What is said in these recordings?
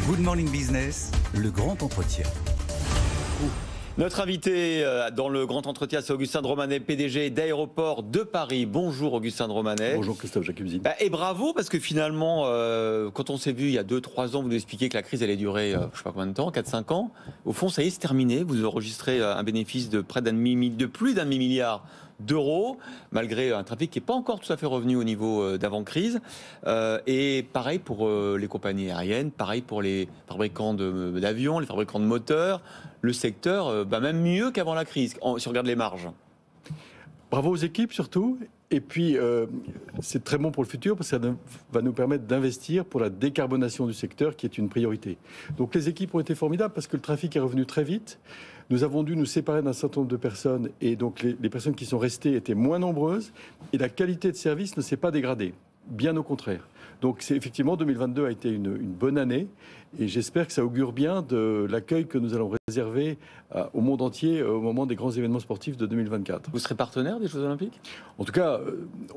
Good Morning Business, le grand entretien. Notre invité dans le grand entretien, c'est Augustin de Romanet, PDG d'Aéroports de Paris. Bonjour Augustin de Romanet. Bonjour Christophe Jacobzine. Et bravo, parce que finalement, quand on s'est vu il y a 2-3 ans, vous nous expliquiez que la crise allait durer, je ne sais pas combien de temps, 4-5 ans. Au fond, ça y est, c'est terminé. Vous enregistrez un bénéfice de plus d'un demi-milliard d'euros, malgré un trafic qui n'est pas encore tout à fait revenu au niveau d'avant-crise. Et pareil pour les compagnies aériennes, pareil pour les fabricants d'avions, les fabricants de moteurs. Le secteur, même mieux qu'avant la crise, si on regarde les marges. Bravo aux équipes surtout. Et puis, c'est très bon pour le futur parce que ça va nous permettre d'investir pour la décarbonation du secteur qui est une priorité. Donc les équipes ont été formidables parce que le trafic est revenu très vite. Nous avons dû nous séparer d'un certain nombre de personnes et donc les personnes qui sont restées étaient moins nombreuses et la qualité de service ne s'est pas dégradée. Bien au contraire. Donc c'est effectivement 2022 a été une bonne année et j'espère que ça augure bien de l'accueil que nous allons réserver au monde entier au moment des grands événements sportifs de 2024. Vous serez partenaire des Jeux Olympiques ? En tout cas,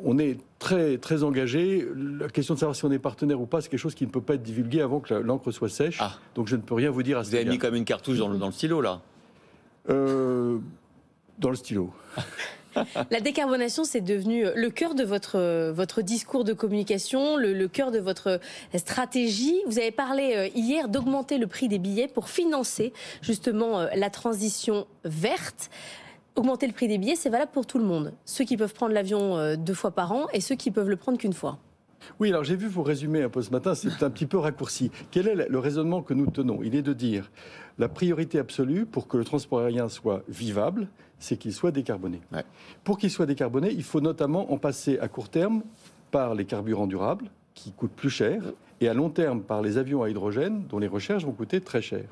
on est très, très engagé. La question de savoir si on est partenaire ou pas, c'est quelque chose qui ne peut pas être divulgué avant que l'encre soit sèche. Ah. Donc je ne peux rien vous dire à ce moment-là. Vous avez mis comme une cartouche dans le stylo là ? Dans le stylo. La décarbonation, c'est devenu le cœur de votre discours de communication, le cœur de votre stratégie. Vous avez parlé hier d'augmenter le prix des billets pour financer justement la transition verte. Augmenter le prix des billets, c'est valable pour tout le monde. Ceux qui peuvent prendre l'avion 2 fois par an et ceux qui peuvent le prendre qu'une fois. Oui, alors j'ai vu vous résumer un peu ce matin, c'est un petit peu raccourci. Quel est le raisonnement que nous tenons ? Il est de dire la priorité absolue pour que le transport aérien soit vivable, c'est qu'il soit décarboné. Ouais. Pour qu'il soit décarboné, il faut notamment en passer à court terme par les carburants durables, qui coûtent plus cher, et à long terme par les avions à hydrogène, dont les recherches vont coûter très cher.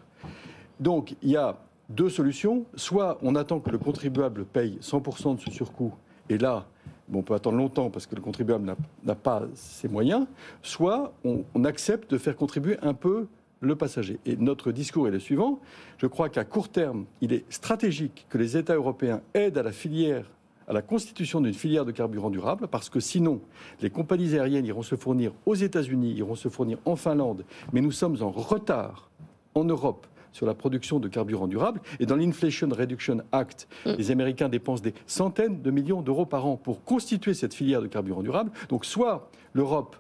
Donc il y a 2 solutions. Soit on attend que le contribuable paye 100% de ce surcoût, et là, on peut attendre longtemps parce que le contribuable n'a pas ses moyens, soit on accepte de faire contribuer un peu le passager. Et notre discours est le suivant. Je crois qu'à court terme, il est stratégique que les États européens aident à la constitution d'une filière de carburant durable, parce que sinon, les compagnies aériennes iront se fournir aux États-Unis, iront se fournir en Finlande, mais nous sommes en retard en Europe sur la production de carburant durable. Et dans l'Inflation Reduction Act, les Américains dépensent des centaines de millions d'euros par an pour constituer cette filière de carburant durable. Donc soit l'Europe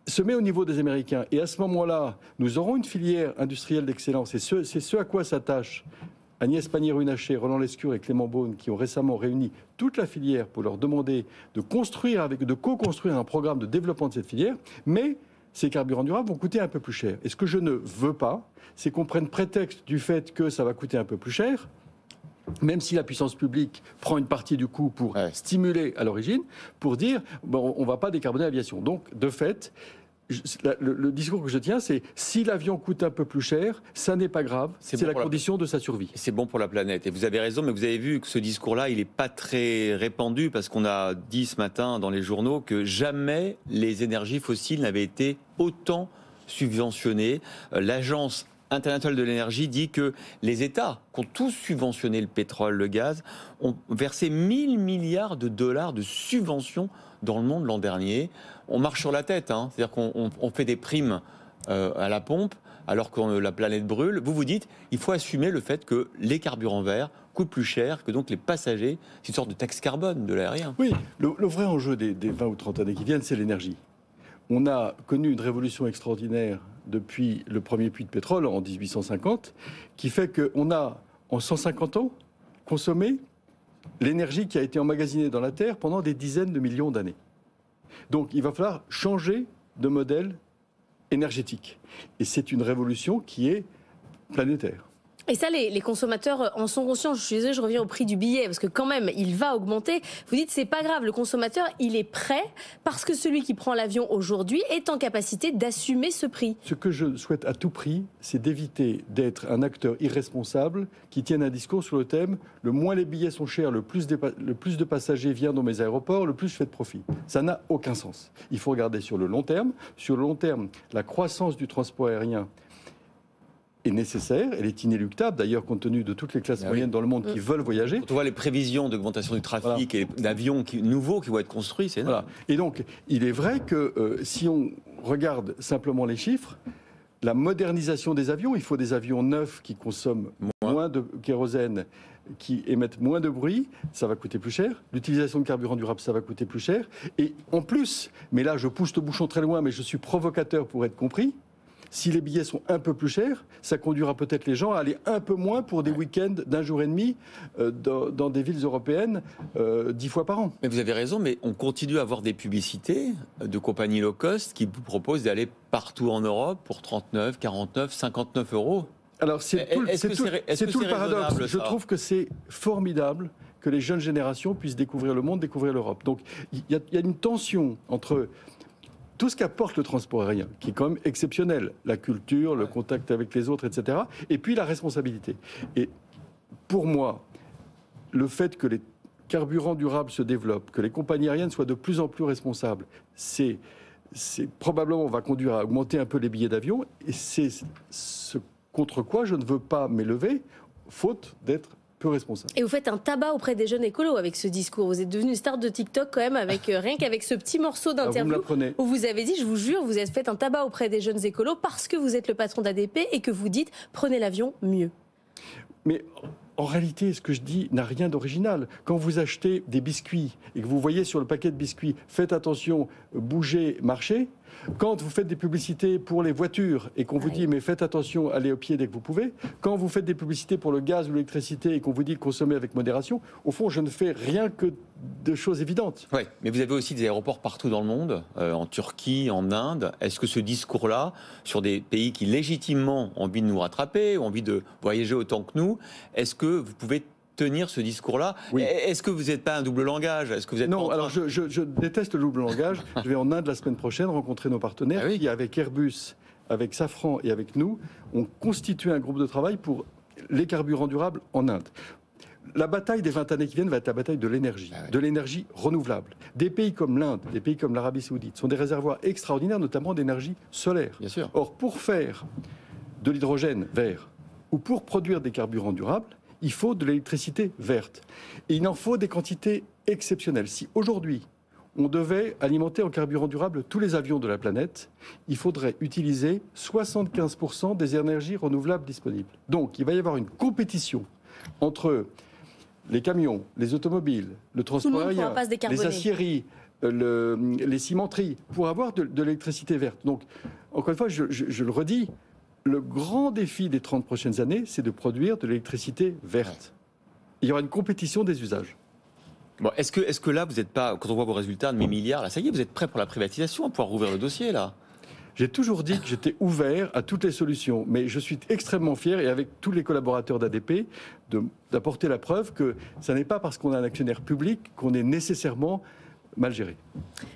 se met au niveau des Américains, et à ce moment-là, nous aurons une filière industrielle d'excellence. Et c'est ce à quoi s'attachent Agnès Pannier-Runacher, Roland Lescure et Clément Beaune, qui ont récemment réuni toute la filière pour leur demander de co-construire un programme de développement de cette filière. Mais ces carburants durables vont coûter un peu plus cher. Et ce que je ne veux pas, c'est qu'on prenne prétexte du fait que ça va coûter un peu plus cher, même si la puissance publique prend une partie du coût pour stimuler à l'origine, pour dire bon, on ne va pas décarboner l'aviation. Donc, de fait, le discours que je tiens, c'est si l'avion coûte un peu plus cher, ça n'est pas grave, c'est la condition de sa survie. C'est bon pour la planète. Et vous avez raison, mais vous avez vu que ce discours-là, il n'est pas très répandu, parce qu'on a dit ce matin dans les journaux que jamais les énergies fossiles n'avaient été autant subventionnées. L'Agence internationale de l'énergie dit que les États qui ont tous subventionné le pétrole, le gaz, ont versé 1 000 milliards de dollars de subventions dans le monde l'an dernier. On marche sur la tête, hein. C'est-à-dire qu'on fait des primes à la pompe alors que la planète brûle. Vous dites il faut assumer le fait que les carburants verts coûtent plus cher, que donc les passagers, c'est une sorte de taxe carbone de l'aérien. Oui, le vrai enjeu des 20 ou 30 années qui viennent, c'est l'énergie. On a connu une révolution extraordinaire depuis le premier puits de pétrole en 1850, qui fait qu'on a, en 150 ans, consommé l'énergie qui a été emmagasinée dans la Terre pendant des dizaines de millions d'années. Donc il va falloir changer de modèle énergétique. Et c'est une révolution qui est planétaire. Et ça, les consommateurs en sont conscients. Je suis désolée, je reviens au prix du billet, parce que quand même, il va augmenter. Vous dites, c'est pas grave, le consommateur, il est prêt, parce que celui qui prend l'avion aujourd'hui est en capacité d'assumer ce prix. Ce que je souhaite à tout prix, c'est d'éviter d'être un acteur irresponsable qui tienne un discours sur le thème « le moins les billets sont chers, le plus de passagers viennent dans mes aéroports, le plus je fais de profit ». Ça n'a aucun sens. Il faut regarder sur le long terme. Sur le long terme, la croissance du transport aérien est nécessaire, elle est inéluctable, d'ailleurs, compte tenu de toutes les classes moyennes dans le monde qui veulent voyager. Quand on voit les prévisions d'augmentation du trafic et d'avions nouveaux qui vont être construits, c'est énorme. Et donc, il est vrai que si on regarde simplement les chiffres, La modernisation des avions, il faut des avions neufs qui consomment moins de kérosène, qui émettent moins de bruit, ça va coûter plus cher. L'utilisation de carburant durable, ça va coûter plus cher. Et en plus, mais là je pousse le bouchon très loin, mais je suis provocateur pour être compris, si les billets sont un peu plus chers, ça conduira peut-être les gens à aller un peu moins pour des week-ends d'1 jour et demi dans des villes européennes 10 fois par an. Mais vous avez raison, mais on continue à avoir des publicités de compagnies low cost qui vous proposent d'aller partout en Europe pour 39, 49, 59 euros. Alors c'est tout le paradoxe. Je trouve que c'est formidable que les jeunes générations puissent découvrir le monde, découvrir l'Europe. Donc il y a une tension entre tout ce qu'apporte le transport aérien, qui est quand même exceptionnel, la culture, le contact avec les autres, etc., et puis la responsabilité. Et pour moi, le fait que les carburants durables se développent, que les compagnies aériennes soient de plus en plus responsables, c'est probablement va conduire à augmenter un peu les billets d'avion, et c'est ce contre quoi je ne veux pas m'élever, faute d'être peu responsable. Et vous faites un tabac auprès des jeunes écolos avec ce discours. Vous êtes devenu une star de TikTok quand même, avec rien qu'avec ce petit morceau d'interview où vous avez dit, je vous jure, vous avez fait un tabac auprès des jeunes écolos parce que vous êtes le patron d'ADP et que vous dites, prenez l'avion mieux. Mais en réalité, ce que je dis n'a rien d'original. Quand vous achetez des biscuits et que vous voyez sur le paquet de biscuits, faites attention, bougez, marchez. Quand vous faites des publicités pour les voitures et qu'on vous dit mais faites attention, allez au pied dès que vous pouvez. Quand vous faites des publicités pour le gaz ou l'électricité et qu'on vous dit consommez avec modération, au fond je ne fais rien que de choses évidentes. Oui, mais vous avez aussi des aéroports partout dans le monde, en Turquie, en Inde. Est-ce que ce discours-là, sur des pays qui légitimement ont envie de nous rattraper, ont envie de voyager autant que nous, est-ce que vous pouvez tenir ce discours-là? Oui. Est-ce que vous n'êtes pas un double langage? Est-ce que vous êtes Non, alors je déteste le double langage. Je vais en Inde la semaine prochaine rencontrer nos partenaires qui, avec Airbus, avec Safran et avec nous, ont constitué un groupe de travail pour les carburants durables en Inde. La bataille des 20 années qui viennent va être la bataille de l'énergie renouvelable. Des pays comme l'Inde, des pays comme l'Arabie Saoudite sont des réservoirs extraordinaires, notamment d'énergie solaire. Bien sûr. Or, pour faire de l'hydrogène vert ou pour produire des carburants durables, il faut de l'électricité verte. Et il en faut des quantités exceptionnelles. Si aujourd'hui, on devait alimenter en carburant durable tous les avions de la planète, il faudrait utiliser 75% des énergies renouvelables disponibles. Donc, il va y avoir une compétition entre les camions, les automobiles, le transport aérien, les aciéries, les cimenteries, pour avoir de l'électricité verte. Donc, encore une fois, je le redis, le grand défi des 30 prochaines années, c'est de produire de l'électricité verte. Il y aura une compétition des usages. Bon, est-ce que là, vous n'êtes pas, quand on voit vos résultats de 1000 milliards, là, ça y est, vous êtes prêt pour la privatisation, à pouvoir rouvrir le dossier, là? J'ai toujours dit que j'étais ouvert à toutes les solutions, mais je suis extrêmement fier, et avec tous les collaborateurs d'ADP, d'apporter la preuve que ce n'est pas parce qu'on a un actionnaire public qu'on est nécessairement mal géré.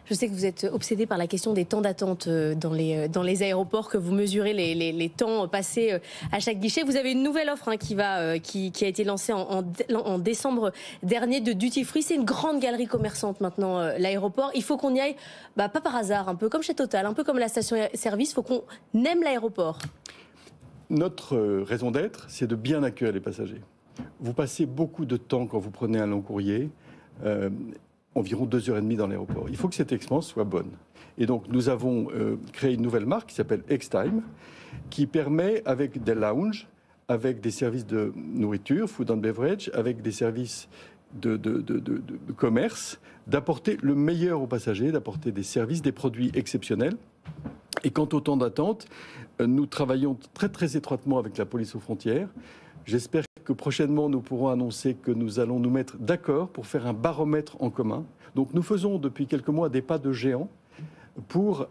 Je sais que vous êtes obsédé par la question des temps d'attente dans les aéroports, que vous mesurez les temps passés à chaque guichet. Vous avez une nouvelle offre qui a été lancée en décembre dernier de Duty Free. C'est une grande galerie commerçante maintenant, l'aéroport. Il faut qu'on y aille, pas par hasard, un peu comme chez Total, un peu comme la station-service. Il faut qu'on aime l'aéroport. Notre raison d'être, c'est de bien accueillir les passagers. Vous passez beaucoup de temps quand vous prenez un long courrier. Environ 2h30 dans l'aéroport. Il faut que cette expérience soit bonne. Et donc, nous avons créé une nouvelle marque qui s'appelle X-Time, qui permet, avec des lounges, avec des services de nourriture, food and beverage, avec des services de commerce, d'apporter le meilleur aux passagers, d'apporter des services, des produits exceptionnels. Et quant au temps d'attente, nous travaillons très, très étroitement avec la police aux frontières. J'espère que prochainement, nous pourrons annoncer que nous allons nous mettre d'accord pour faire un baromètre en commun. Donc nous faisons depuis quelques mois des pas de géant pour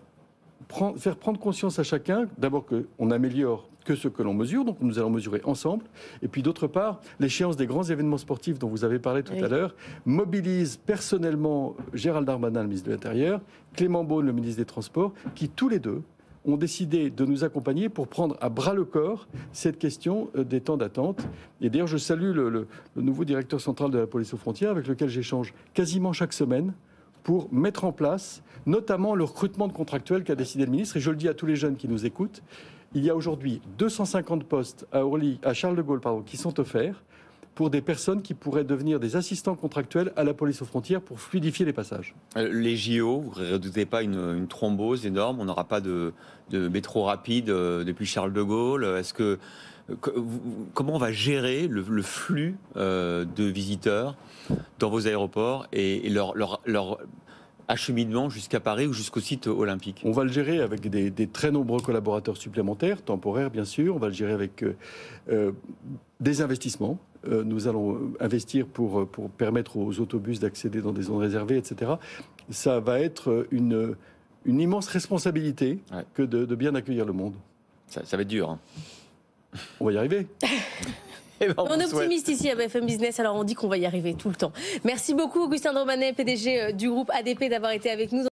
faire prendre conscience à chacun, d'abord qu'on n'améliore que ce que l'on mesure, donc nous allons mesurer ensemble. Et puis d'autre part, l'échéance des grands événements sportifs dont vous avez parlé tout à l'heure mobilise personnellement Gérald Darmanin, le ministre de l'Intérieur, Clément Beaune, le ministre des Transports, qui tous les deux ont décidé de nous accompagner pour prendre à bras-le-corps cette question des temps d'attente. Et d'ailleurs, je salue le nouveau directeur central de la police aux frontières, avec lequel j'échange quasiment chaque semaine, pour mettre en place notamment le recrutement de contractuels qu'a décidé le ministre. Et je le dis à tous les jeunes qui nous écoutent, il y a aujourd'hui 250 postes à Orly, à Charles de Gaulle, qui sont offerts pour des personnes qui pourraient devenir des assistants contractuels à la police aux frontières pour fluidifier les passages. Les JO, vous ne redoutez pas une thrombose énorme? On n'aura pas de métro rapide depuis Charles de Gaulle. Comment on va gérer le flux de visiteurs dans vos aéroports et leur acheminement jusqu'à Paris ou jusqu'au site olympique? On va le gérer avec des très nombreux collaborateurs supplémentaires, temporaires bien sûr. On va le gérer avec des investissements. Nous allons investir pour permettre aux autobus d'accéder dans des zones réservées, etc. Ça va être une immense responsabilité que de bien accueillir le monde. Ça va être dur. Hein. On va y arriver. On est optimiste ici à BFM Business, alors on dit qu'on va y arriver tout le temps. Merci beaucoup Augustin de Romanet, PDG du groupe ADP, d'avoir été avec nous.